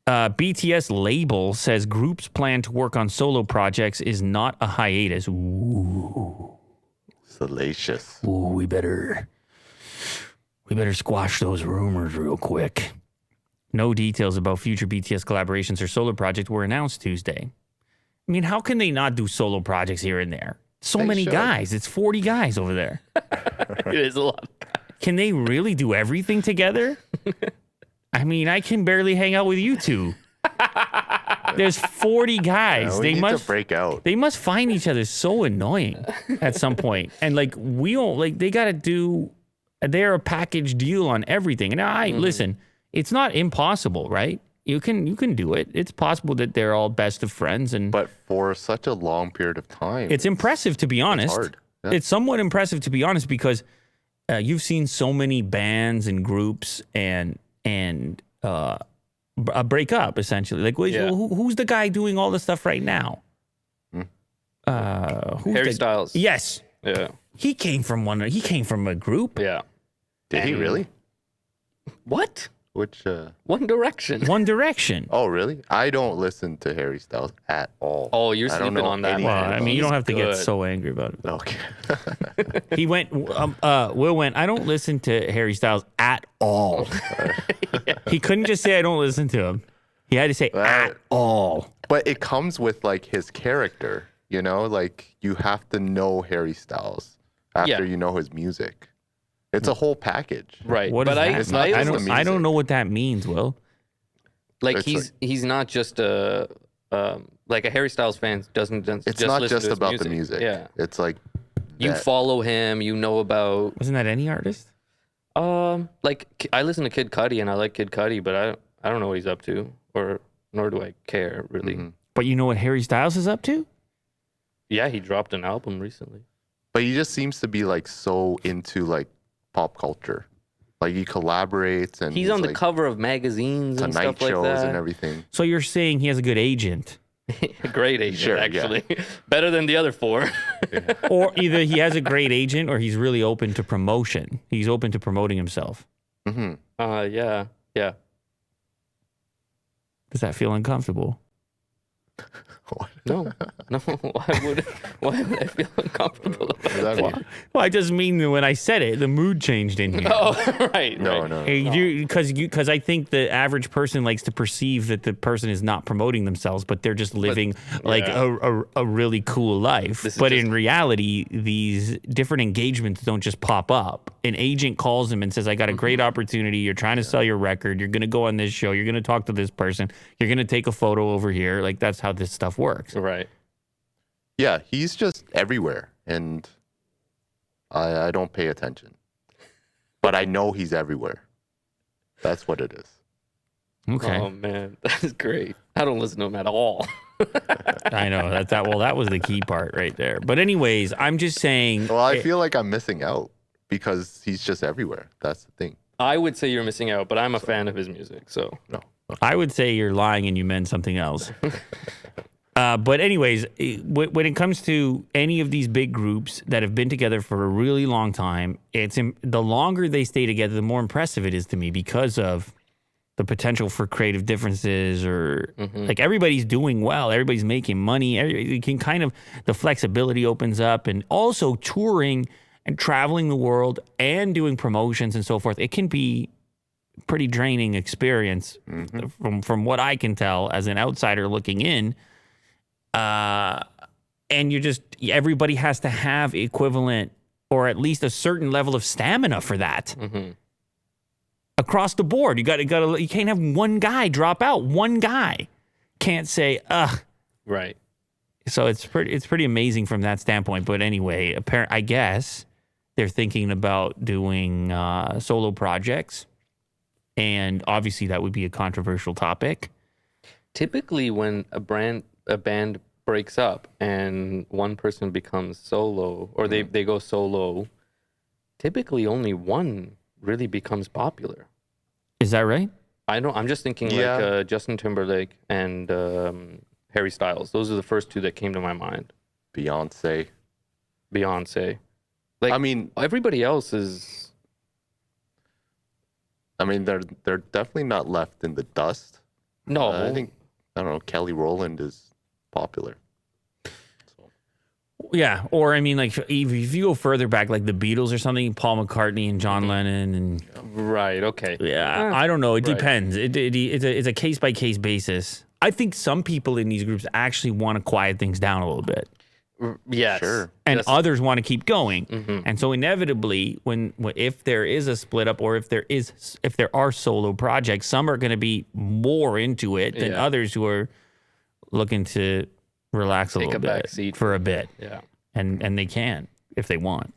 BTS label says groups plan to work on solo projects is not a hiatus. Ooh. Salacious. Ooh, we better squash those rumors real quick. No details about future BTS collaborations or solo projects were announced Tuesday. I mean, how can they not do solo projects here and there? So many guys. It's 40 guys over there. It is a lot. Can they really do everything together? I mean, I can barely hang out with you two. There's 40 guys. Yeah, they need must to break out. They must find each other so annoying at some point. And like we don't like they gotta do they're a package deal on everything. And listen, it's not impossible, right? You can do it. It's possible that they're all best of friends But for such a long period of time. it's impressive to be honest. It's hard. Yeah. It's somewhat impressive to be honest because you've seen so many bands and groups and break up essentially. Like, who's the guy doing all the stuff right now? Harry Styles. Yes. Yeah. He came from a group. Yeah. Did he really? What? Which? One Direction. One Direction. Oh, really? I don't listen to Harry Styles at all. Oh, you're I don't sleeping know on that. any- Well, I mean, you don't have to get good. so angry about it. Okay. He went. Will went. I don't listen to Harry Styles at all. He couldn't just say I don't listen to him. He had to say at all. But it comes with like his character, you know. Like you have to know Harry Styles after you know his music. It's a whole package. Right. What but does that mean? I I don't- don't know what that means. Will. like It's he's not just a like a Harry Styles fan doesn't just It's not listen just to his about the music. Yeah. It's like You that- follow him, you know about Wasn't that any artist? like I listen to Kid Cudi and I like Kid Cudi, but I don't know what he's up to or nor do I care really. Mm-hmm. But you know what Harry Styles is up to? Yeah, he dropped an album recently. But he just seems to be like so into like pop culture. Like he collaborates and He's on the like, cover of magazines and Tonight stuff like shows that. and everything. So you're saying he has a good agent, Great agent, Sure, yeah. actually. Better than the other four. or either he has a great agent, or he's really open to promotion. He's open to promoting himself. Mm-hmm. Yeah. Does that feel uncomfortable? No. Why would I feel uncomfortable about What does that that? mean? Well, I just mean that when I said it, the mood changed in here. Oh, right. No, right. no. Because I think the average person likes to perceive that the person is not promoting themselves, but they're just living like a really cool life. This is But just- in reality, these different engagements don't just pop up. An agent calls him and says, I got a great opportunity. You're trying to sell your record. You're going to go on this show. You're going to talk to this person. You're going to take a photo over here. Like, that's how this stuff works. Right. Yeah, he's just everywhere, and I don't pay attention. But I know he's everywhere. That's what it is. Okay. Oh, man. That's great. I don't listen to him at all. I know that was the key part right there. But anyways, I'm just saying. Well, I feel like I'm missing out because he's just everywhere. That's the thing. I would say you're missing out, but I'm a fan of his music, so. No. I would say you're lying and you meant something else. But anyways, when it comes to any of these big groups that have been together for a really long time, the longer they stay together, the more impressive it is to me because of the potential for creative differences or like everybody's doing well. Everybody's making money. You can kind of, the flexibility opens up, and also touring and traveling the world and doing promotions and so forth. It can be pretty draining experience from what I can tell as an outsider looking in. And everybody has to have equivalent or at least a certain level of stamina for that. Across the board, you can't have one guy drop out. One guy can't say, ugh. Right. So it's pretty amazing from that standpoint. But anyway, I guess they're thinking about doing solo projects. And obviously that would be a controversial topic. Typically, when a band breaks up and one person becomes solo or they go solo, typically only one really becomes popular. Is that right? I'm just thinking like Justin Timberlake and Harry Styles. Those are the first two that came to my mind. Beyonce. Like, I mean, everybody else is. they're definitely not left in the dust, No, I think, I don't know, Kelly Rowland is popular. Yeah, or I mean, like if you go further back, like the Beatles or something, Paul McCartney and John Lennon, and right? Okay. yeah, I don't know. It right. depends. It's a case by case basis. I think some people in these groups actually want to quiet things down a little bit, Yes. Sure. and Yes. others want to keep going. And so inevitably, when if there is a split up, or if there are solo projects, some are going to be more into it than Yeah. others who are looking to relax a Take little a back bit seat. for a bit. Yeah. And they can if they want.